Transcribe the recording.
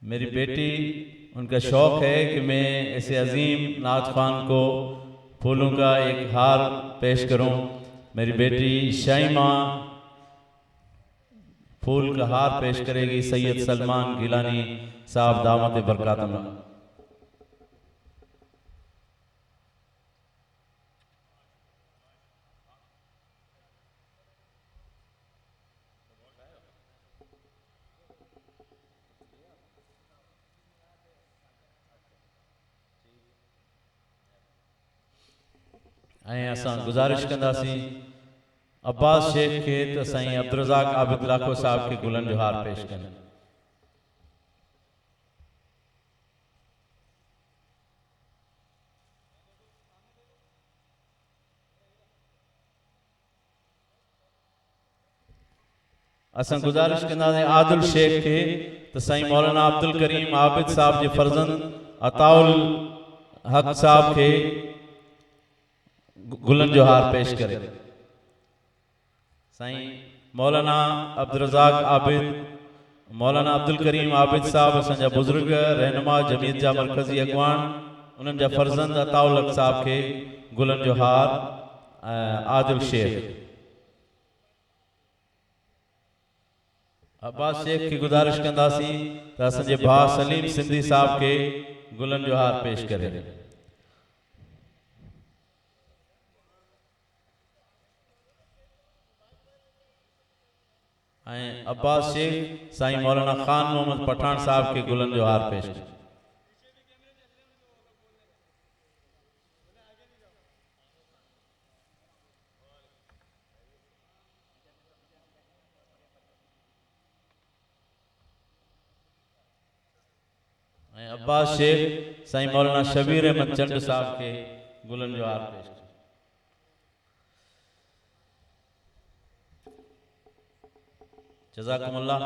मेरी बेटी, उनका शौक़ है कि मैं ऐसे अजीम नात खान को फूलों का एक हार पेश करूं। मेरी बेटी शाइमा फूल का हार पेश करेगी सैयद सलमान गिलानी साहब दामत बरकातुल्लाह। असां गुज़ारिश कंदासीं अब्बास शेख के त साईं अब्दुर्रज़ाक आबिद लाखो साहब के गुलन जो हार पेश कनि। असां गुज़ारिश कंदासीं आदिल शेख के त साईं मौलाना अब्दुल करीम आबिद साहब जे फर्जंद अताउल हक साहब के गुलन जो हार पेश करे। साईं मौलाना अब्दुर्रज़ाक आबिद, मौलाना अब्दुल करीम आबिद साहब असांजा बुजुर्ग रहनुमा जमीयत जा मरकज़ी अगवान, उन्हनि जा फर्जंद अताउल हक साहब के गुलन जो हार आदिल शेख। अब्बास शेख की गुज़ारिश कंदासीं त असांजे भाउ सलीम सिंधी साहब के गुलन जो हार पेश करे। अब्बास शेख साईं मौलाना खान मोहम्मद पठान साहब के गुलन जो हार पेश करे। अब्बास शेख साईं मौलाना शबीर अहमद चंद साहब के गुलन जो हार पेश करे। जज़ाकुमुल्लाह।